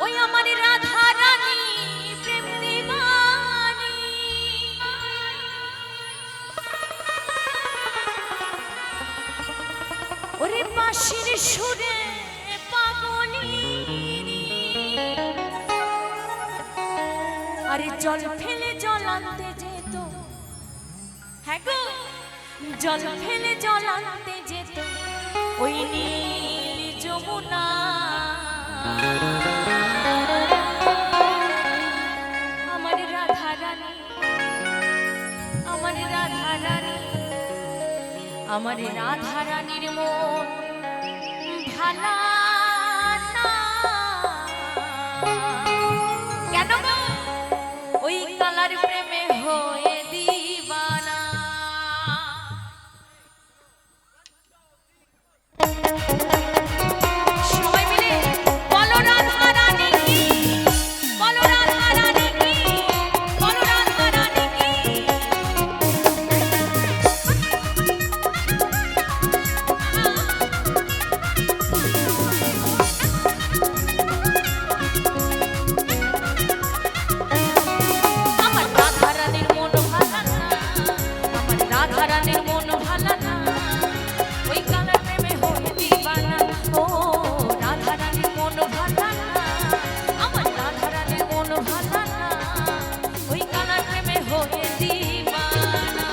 ওই আমার রাধা রানী প্রেম দিবানী ওরে বাঁশির সুরে পাগলি আরে জল ফেলে জল আনতে যেত হ্যাঁ গো জল ফেলে জল আনতে যেত ওই নীল যমুনা আমার রাধা রানী আমার রাধা রানী আমার রাধা রানীর মন ভালা না কেন গো ওই কালার প্রেমে হয়ে দিবানা সবাই মিলে বলো রাধা রানী কি বলো রাধা রানী কি বলো রাধা রানী কি আমার রাধা রানীর মন ভালা না আমার রাধা রানীর মন ভালা না ওই কালার প্রেমে হয়ে দিবানা ও রাধা রানীর মন ভালা না আমার রাধা রানীর মন ভালা না ওই কালার প্রেমে হয়ে দিবানা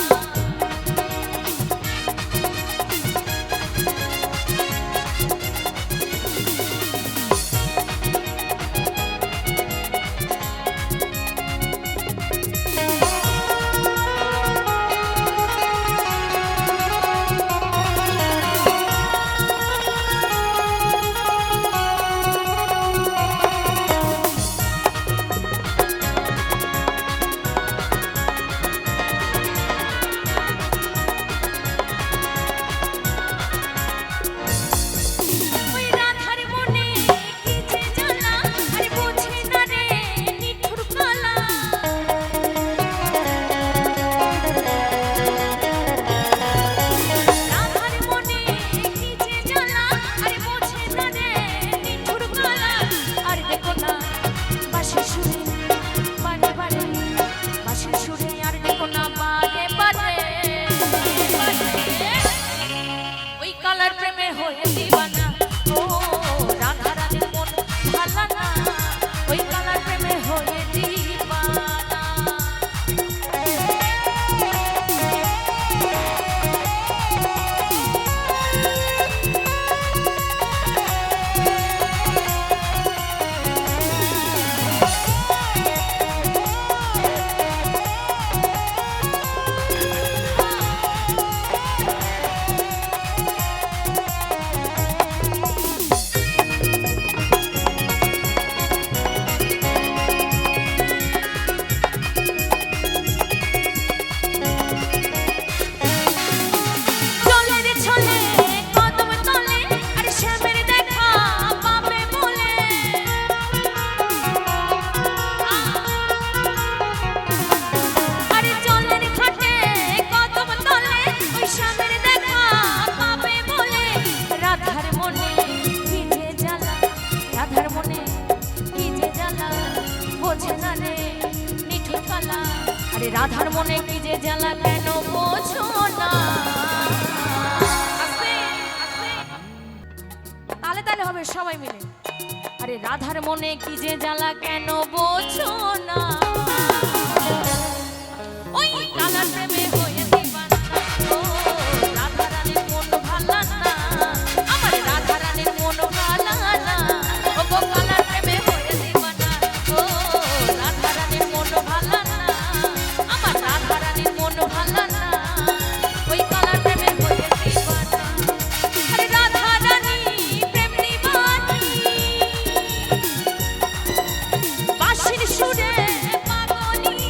ওই রাধার মনে কি যে জ্বালা আরে বোঝে না রে নিঠুর কালা রাধার মনে কি যে জ্বালা আরে বোঝে না রে নিঠুর কালা আর দেখো না বাঁশির সুরে বারে বারে বাঁশির সুরে আর দেখো না বারে বারে ওই কালার প্রেমে হয়ে দিবানা ও রাধা রানীর মন ভালা না ওই কালার প্রেমে হয়ে দিবানা জলের ছলে কদম তলে আরে শ্যামের দেখা পাবে বলে আরে জলের ঘাটে কদম তলে ওই শ্যামের দেখা পাবে বলে রাধার মনে কি যে জ্বালা রাধার মনে কি যে জ্বালা বোঝে না রে নিঠুর কালা আরে রাধার মনে কি যে জ্বালা কেন বোঝো না আস্তে আস্তে তালে তালে হবে সবাই মিলে আরে রাধার মনে কি যে জ্বালা কেন বোঝো না ওই কালার প্রেমে হয়ে দিবানা ও রাধা রানীর মন ভালা না আমার রাধা রানীর মন ভালা না ও গো কালার প্রেমে হয়ে দিবানা ও রাধা রানীর মন ভালা না আমার রাধা রানীর মন ভালা না ওই কালার প্রেমে হয়ে দিবানা আরে রাধা রানী প্রেম দিবানী বাঁশির সুরে পাগলি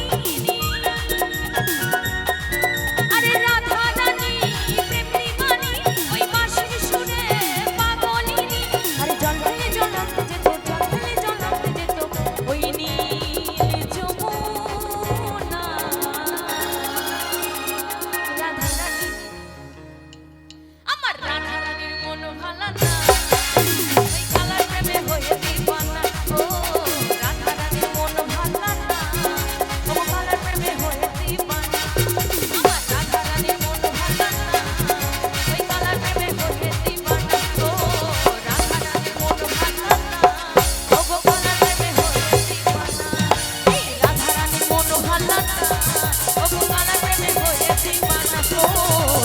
ও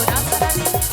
রাধারানী